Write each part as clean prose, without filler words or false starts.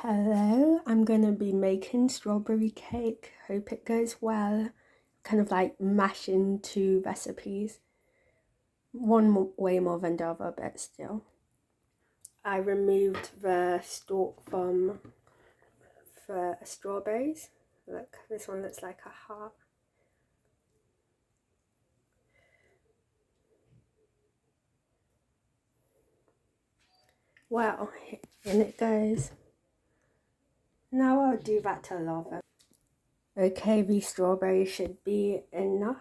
Hello, I'm going to be making strawberry cake. Hope it goes well. Kind of like mashing two recipes. One way more than the other, but still. I removed the stalk from the strawberries. Look, this one looks like a heart. Well, in it goes. Now I'll do that to lava. Okay, the strawberries should be enough.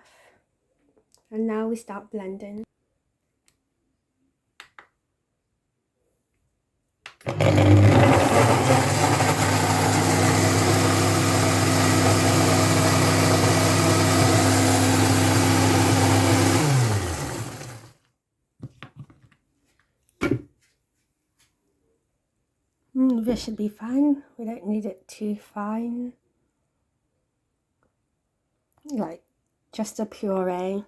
And now we start blending. This should be fine. We don't need it too fine. Like just a puree.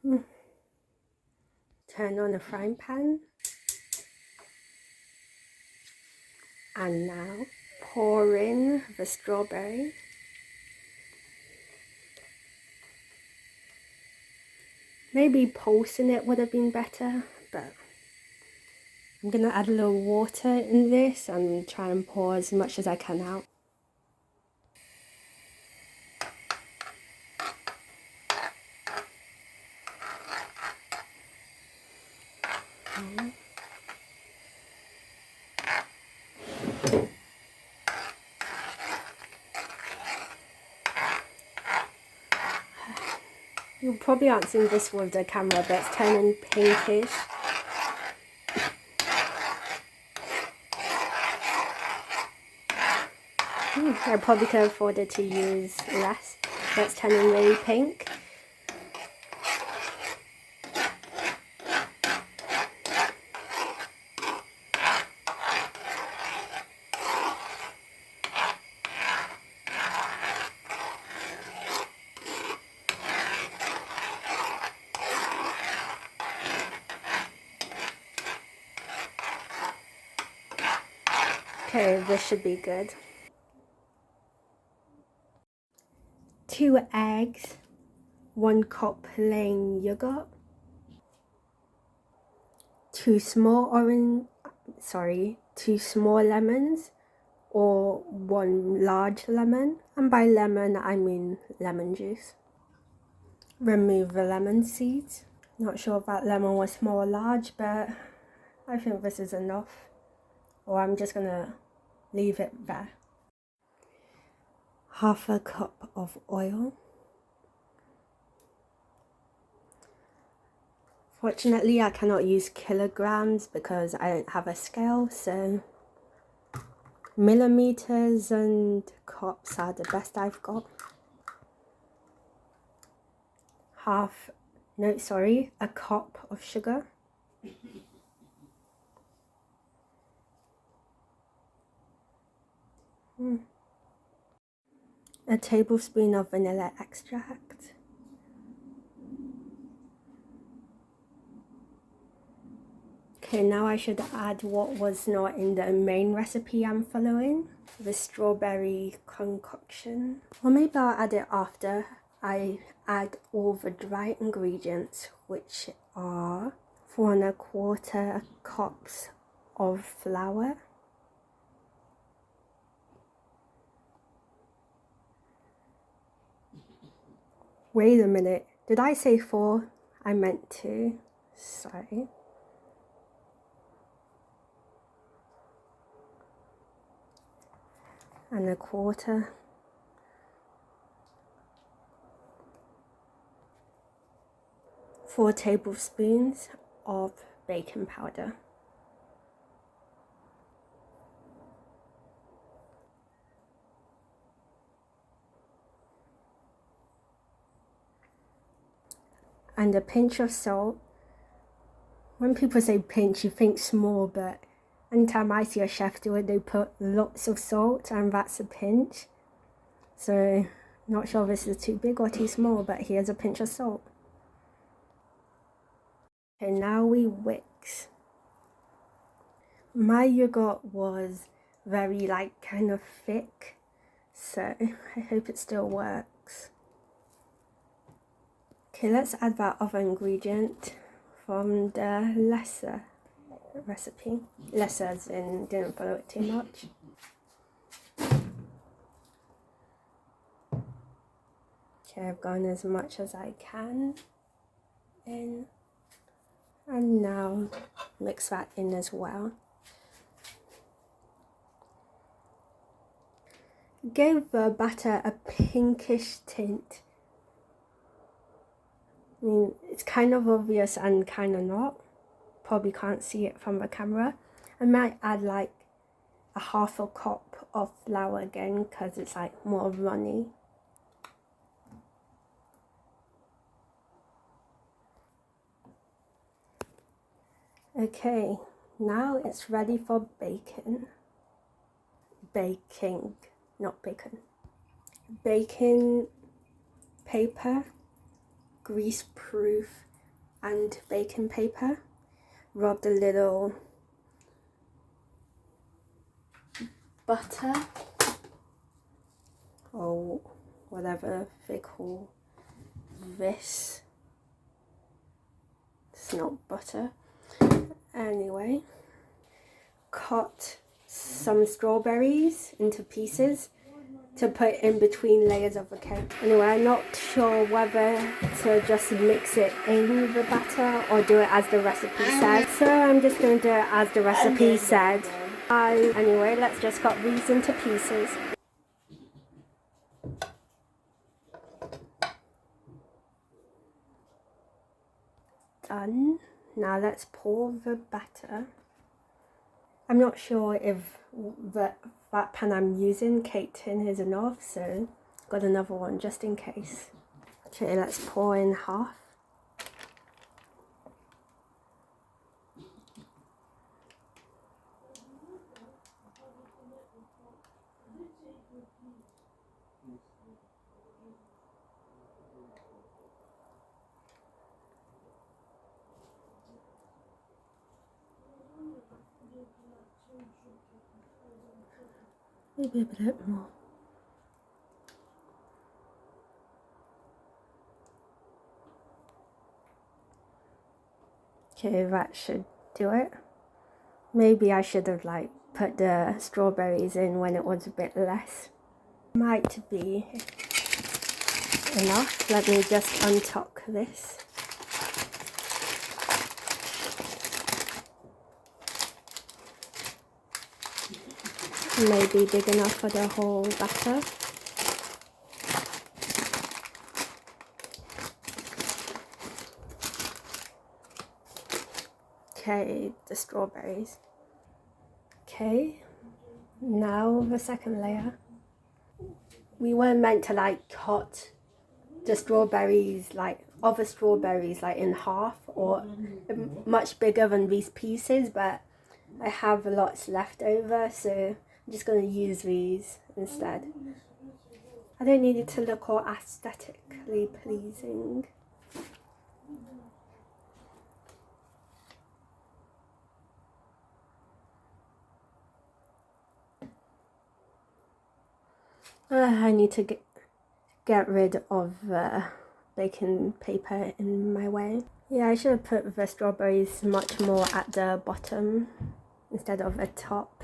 Turn on a frying pan. And now pour in the strawberry. Maybe pulsing it would have been better, but I'm going to add a little water in this and try and pour as much as I can out. Okay. You probably aren't seeing this with the camera, but it's turning pinkish. I probably could have afforded to use less, but it's turning really pink. Okay, this should be good. 2 eggs, 1 cup plain yogurt, 2 small lemons, or 1 large lemon, and by lemon I mean lemon juice. Remove the lemon seeds. Not sure if that lemon was small or large, but I think this is enough, or I'm just gonna leave it there. 1/2 cup of oil. Fortunately, I cannot use kilograms because I don't have a scale, so millimeters and cups are the best I've got. A cup of sugar. A tablespoon of vanilla extract. Okay, now I should add what was not in the main recipe I'm following, the strawberry concoction. Or maybe I'll add it after I add all the dry ingredients, which are 4 1/4 cups of flour, wait a minute, did I say 4? I meant 2, sorry. And 1/4. 4 tablespoons of baking powder. And a pinch of salt. When people say pinch, you think small, but anytime I see a chef do it, they put lots of salt, and that's a pinch. So, not sure if this is too big or too small, but here's a pinch of salt. Okay, now we whisk. My yogurt was very like kind of thick, so I hope it still works. Okay, let's add that other ingredient from the lesser recipe. Lesser as in didn't follow it too much. Okay, I've gone as much as I can in, and now mix that in as well. Give the batter a pinkish tint. I mean, it's kind of obvious and kind of not. Probably can't see it from the camera. I might add like a half a cup of flour again because it's like more runny. Okay, now it's ready for baking, not bacon. Baking paper, grease-proof and baking paper. Rubbed a little butter, or whatever they call this. It's not butter. Anyway, cut some strawberries into pieces to put in between layers of the cake. Anyway, I'm not sure whether to just mix it in the batter or do it as the recipe said. So I'm just going to do it as the recipe said. Anyway, let's just cut these into pieces. Done. Now let's pour the batter. I'm not sure if that pan I'm using, cake tin, is enough, so got another one just in case. Okay, let's pour in half. Maybe a bit more. Okay, that should do it. Maybe I should have like put the strawberries in when it was a bit less. Might be enough. Let me just untuck this. Maybe big enough for the whole batter. Okay, the strawberries. Okay, now the second layer. We weren't meant to like cut the strawberries, like other strawberries, like in half or much bigger than these pieces, but I have lots left over, so I'm just going to use these instead. I don't need it to look all aesthetically pleasing. I need to get rid of the baking paper in my way. Yeah, I should have put the strawberries much more at the bottom instead of the top.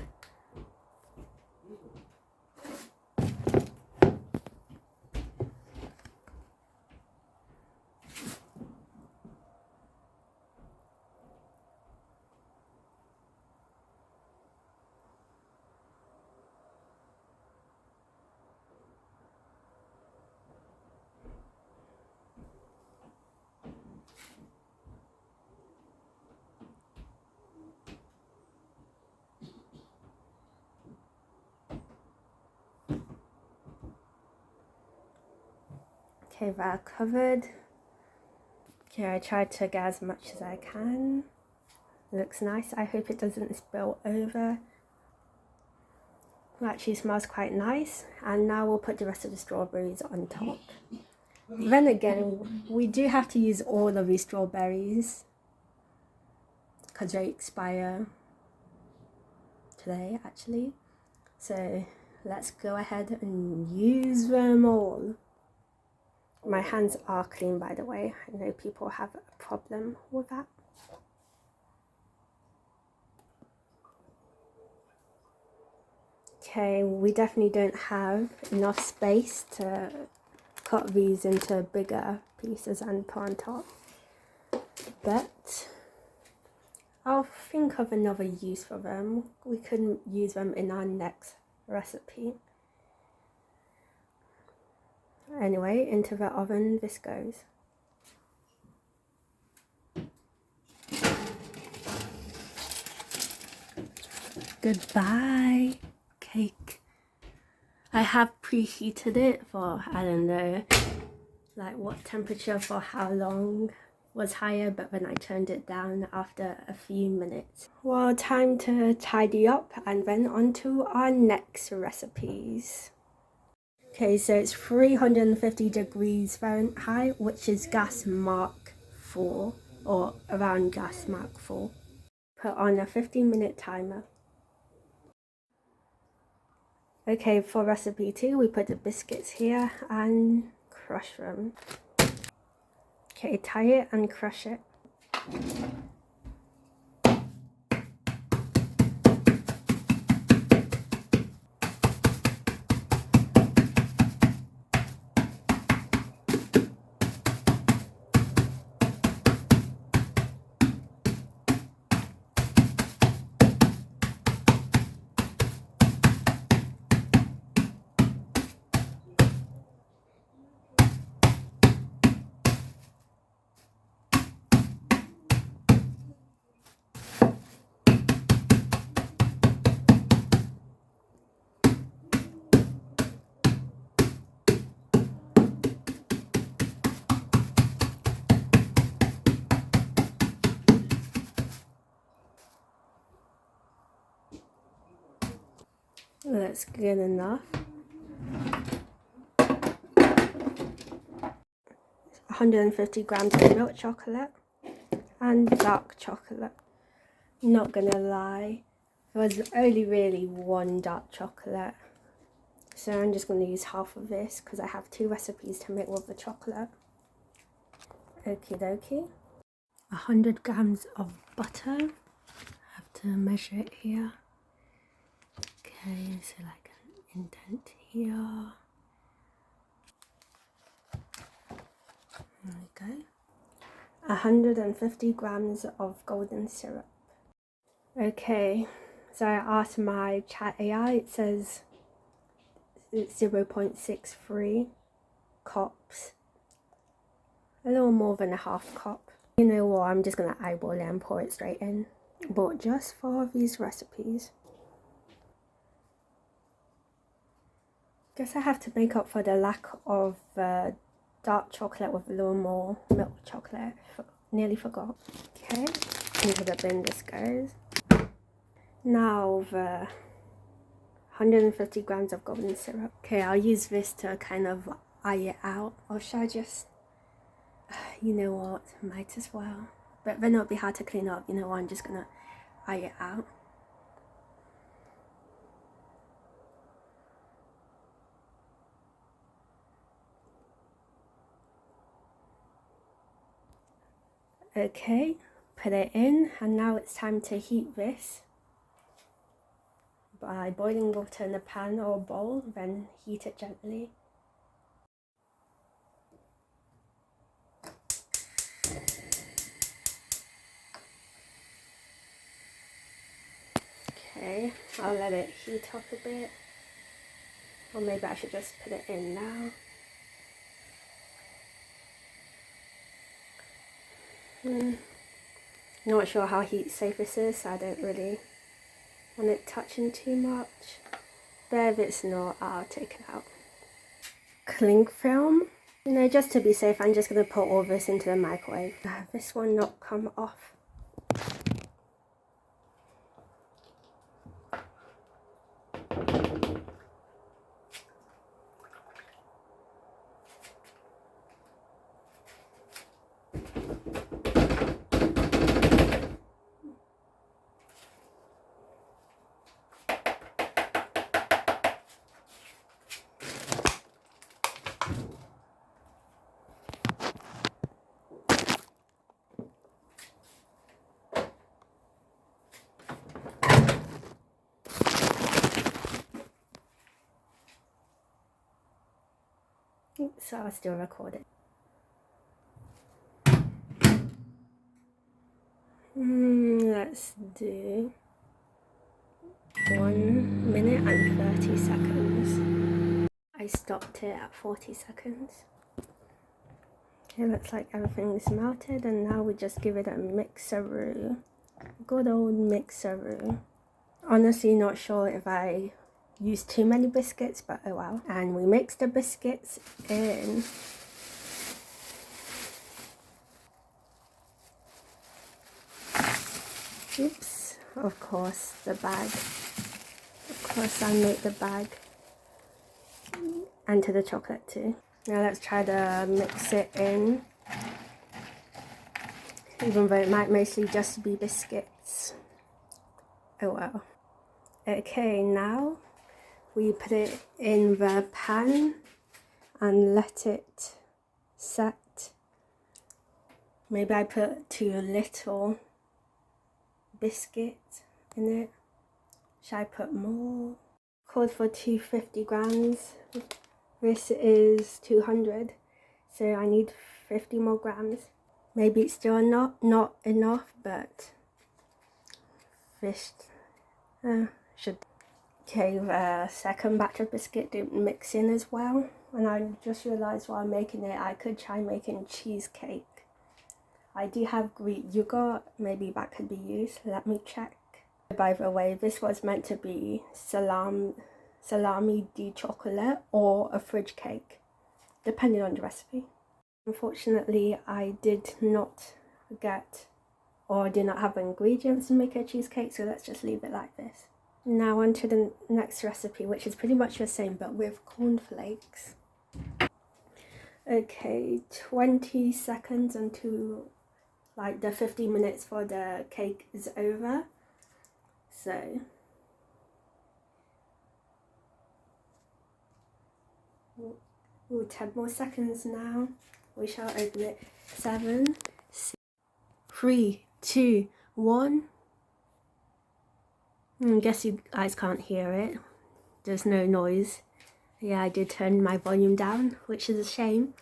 Okay, that covered. Okay, I tried to get as much as I can. It looks nice. I hope it doesn't spill over. It actually smells quite nice. And now we'll put the rest of the strawberries on top. Then again, we do have to use all of these strawberries because they expire. today actually. So let's go ahead and use them all. My hands are clean, by the way. I know people have a problem with that. Okay, we definitely don't have enough space to cut these into bigger pieces and put on top, but I'll think of another use for them. We could use them in our next recipe. Anyway, into the oven this goes. Goodbye, cake. I have preheated it for, I don't know, like what temperature for how long was higher, but then I turned it down after a few minutes. Well, time to tidy up and then on to our next recipes. Okay, so it's 350 degrees Fahrenheit, which is gas mark 4, or around gas mark 4. Put on a 15-minute timer. Okay, for recipe 2, we put the biscuits here and crush them. Okay, tie it and crush it. That's good enough. 150 grams of milk chocolate and dark chocolate. Not gonna lie, there was only really one dark chocolate, so I'm just gonna use half of this because I have 2 recipes to make with the chocolate. Okie dokie. 100 grams of butter. I have to measure it here. Okay, so like an indent here. There we go. 150 grams of golden syrup. Okay, so I asked my chat AI, it says it's 0.63 cups. A little more than a half cup. You know what, I'm just gonna eyeball it and pour it straight in. But just for these recipes. Guess I have to make up for the lack of dark chocolate with a little more milk chocolate. Nearly forgot. Okay, into the bin this goes. Now the 150 grams of golden syrup. Okay, I'll use this to kind of eye it out. Or should I just, you know what, might as well. But then it'll be hard to clean up, you know what, I'm just gonna eye it out. Okay, put it in, and now it's time to heat this by boiling water in a pan or bowl, then heat it gently. Okay, I'll let it heat up a bit, or maybe I should just put it in now. Not sure how heat safe this is, so I don't really want it touching too much. But if it's not, I'll take it out. Cling film. You know, just to be safe, I'm just going to put all this into the microwave. This one not come off. So I'll still record it. Let's do 1 minute and 30 seconds. I stopped it at 40 seconds. Okay, looks like everything's melted, and now we just give it a mixeroo. Good old mixeroo. Honestly, not sure if I used too many biscuits, but oh well. And we mix the biscuits in. Oops, of course, the bag. Of course, I make the bag and to the chocolate too. Now let's try to mix it in, even though it might mostly just be biscuits. Oh well. Okay, now we put it in the pan and let it set. Maybe I put too little biscuit in it. Should I put more? Called for 250 grams. This is 200, so I need 50 more grams. Maybe it's still not enough, but this should. Okay, the second batch of biscuit didn't mix in as well, and I just realised while making it I could try making cheesecake. I do have Greek yogurt, maybe that could be used, let me check. By the way, this was meant to be salameDeChocolate or a fridgeCake, depending on the recipe. Unfortunately, I did not get or did not have the ingredients to make a cheesecake, so let's just leave it like this. Now on to the next recipe, which is pretty much the same but with cornflakes. Okay, 20 seconds until like the 50 minutes for the cake is over. So ooh, 10 more seconds now. We shall open it. 7, 6, 3, 2, 1. Guess you guys can't hear it. There's no noise. Yeah, I did turn my volume down, which is a shame.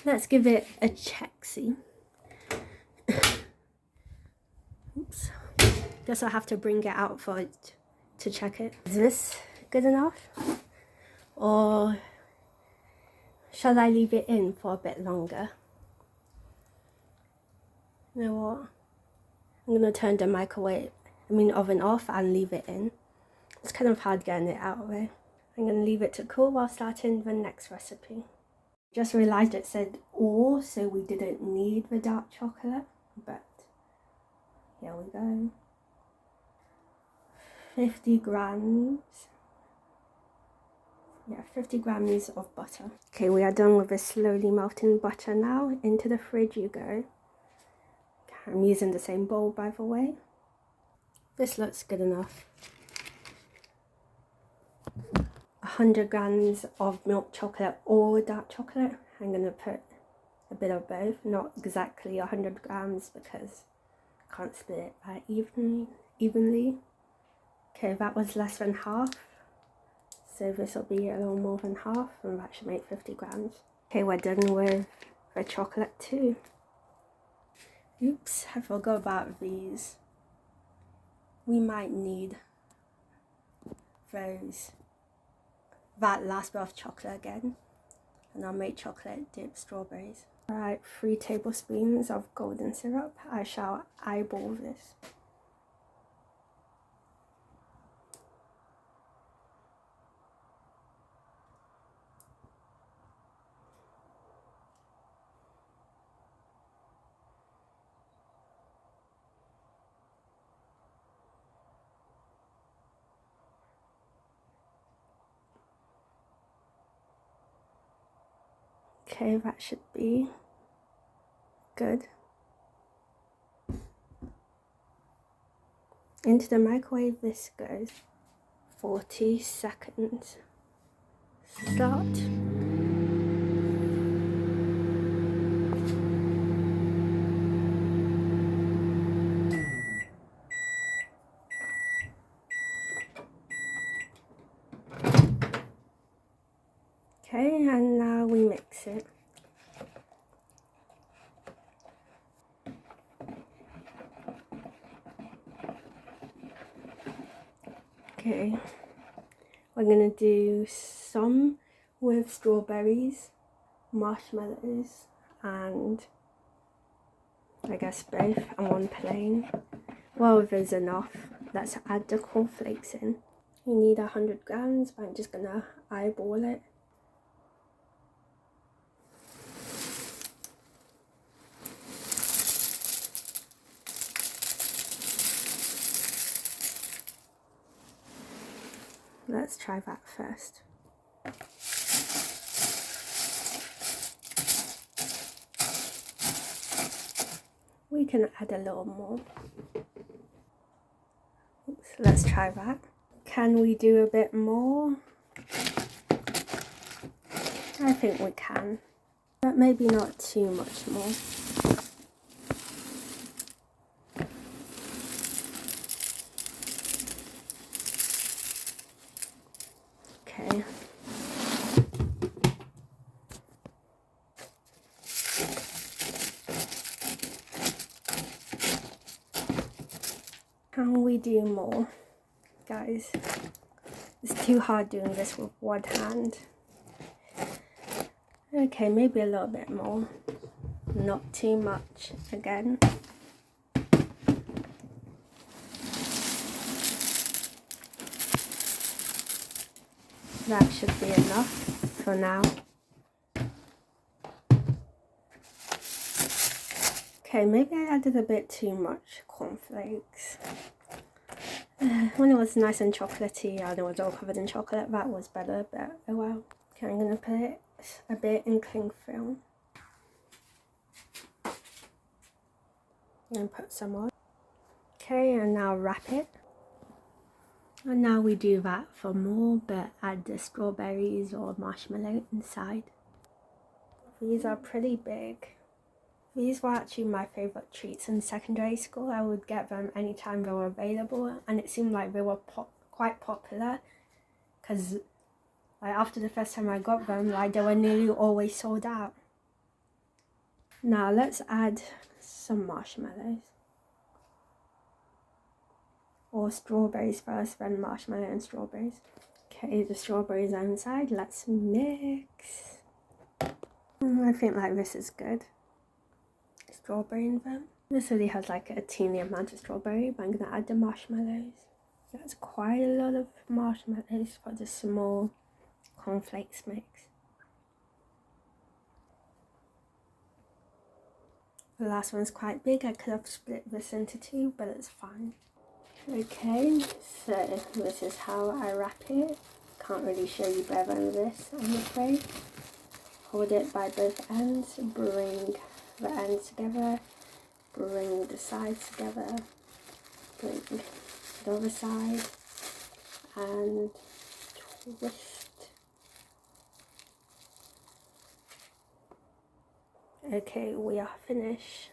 Let's give it a check, see. Oops. Guess I'll have to bring it out for it to check it. Is this good enough? Or shall I leave it in for a bit longer? You know what? I'm gonna turn the oven off and leave it in. It's kind of hard getting it out of there. I'm gonna leave it to cool while starting the next recipe. Just realized it said or, so we didn't need the dark chocolate, but here we go. 50 grams. Yeah, 50 grams of butter. Okay, we are done with the slowly melting butter now. Into the fridge you go. I'm using the same bowl, by the way. This looks good enough. 100 grams of milk chocolate or dark chocolate. I'm going to put a bit of both, not exactly 100 grams because I can't split it that evenly. Okay, that was less than half. So this will be a little more than half, and that should make 50 grams. Okay, we're done with the chocolate too. Oops, I forgot about these. We might need that last bit of chocolate again, and I'll make chocolate dip strawberries. Alright, 3 tablespoons of golden syrup. I shall eyeball this. Okay, that should be good. Into the microwave this goes. 40 seconds. Start. Okay, and now we mix. it. Okay, we're gonna do some with strawberries, marshmallows, and I guess both, and one plain. Well, there's enough. Let's add the cornflakes in. You need 100 grams, but I'm just gonna eyeball it. Let's try that first. We can add a little more. Oops, let's try that. Can we do a bit more? I think we can, but maybe not too much more. Okay. Can we do more? Guys, it's too hard doing this with one hand. Okay, maybe a little bit more. Not too much again. That should be enough for now. Okay, maybe I added a bit too much cornflakes. When it was nice and chocolatey and it was all covered in chocolate, that was better, but oh well. Okay, I'm going to put a bit in cling film. And put some on. Okay, and now wrap it. And now we do that for more, but add the strawberries or marshmallow inside. These are pretty big. These were actually my favourite treats in secondary school. I would get them anytime they were available, and it seemed like they were quite popular because after the first time I got them, they were nearly always sold out. Now let's add some marshmallows. Or strawberries first, then marshmallow and strawberries. Okay, the strawberries are inside. Let's mix. I think this is good. Strawberry in them. This only has a teeny amount of strawberry, but I'm gonna add the marshmallows. That's quite a lot of marshmallows for the small cornflakes mix. The last one's quite big. I could have split this into two, but it's fine. Okay, so this is how I wrap it. Can't really show you better than this, I'm afraid. Hold it by both ends, bring the ends together, bring the sides together, bring the other side, and twist. Okay, we are finished.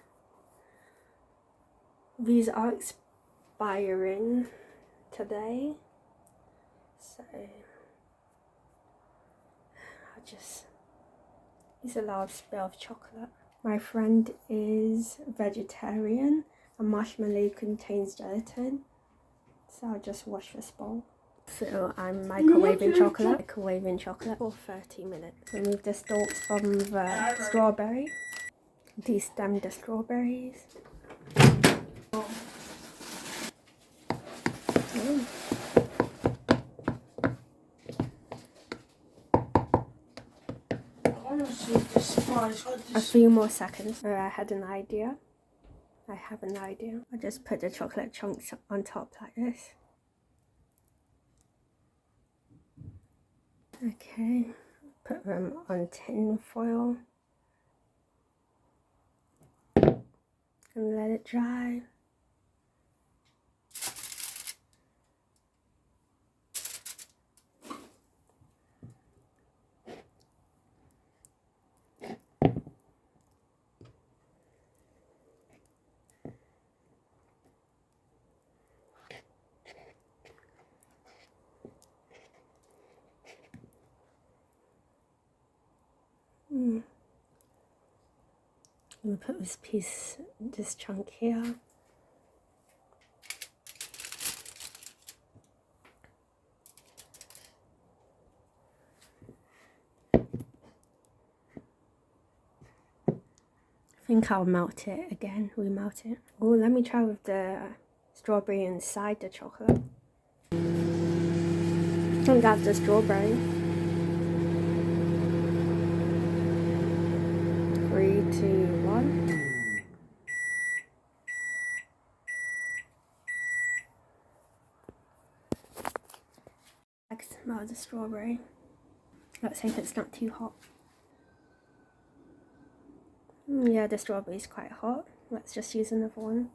These are expiring today, so I'll just use a large bit of chocolate. My friend is vegetarian and marshmallow contains gelatin, so I'll just wash this bowl. So I'm microwaving chocolate for 30 minutes. Remove the stalks from the strawberry. Destem the strawberries. A few more seconds. I had an idea. I have an idea. I'll just put the chocolate chunks on top like this. Okay, put them on tin foil and let it dry. I'm gonna put this chunk here. I think I'll melt it again, remelt it. Oh, let me try with the strawberry inside the chocolate. I think that's the strawberry. 3, 2, 1. I can smell the strawberry. Let's see if it's not too hot. Yeah, the strawberry is quite hot. Let's just use another one.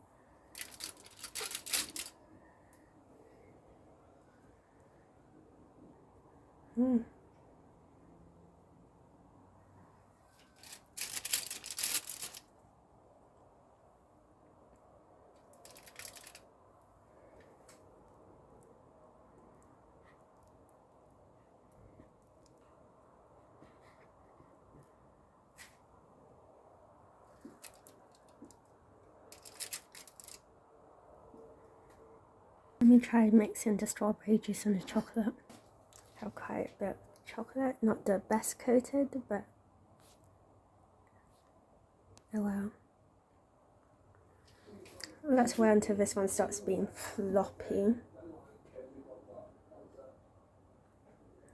Let me try mixing the strawberry juice and the chocolate. Have quite a bit of chocolate, not the best coated, but oh well. Let's wait until this one starts being floppy.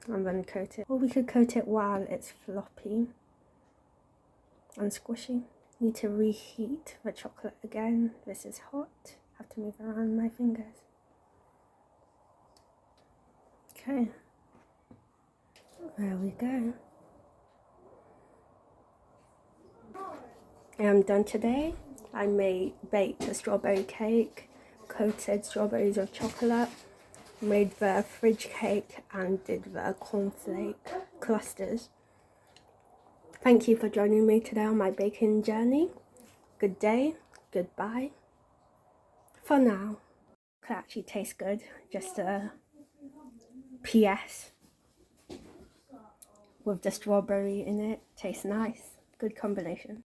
And then coat it. Or we could coat it while it's floppy and squishy. Need to reheat the chocolate again. This is hot. Have to move around my fingers. Okay. There we go. I'm done today. I baked a strawberry cake, coated strawberries with chocolate, made the fridge cake and did the cornflakeClusters. Thank you for joining me today on my baking journey. Good day, goodbye. For now. It actually tastes good, just a PS with the strawberry in it. Tastes nice. Good combination.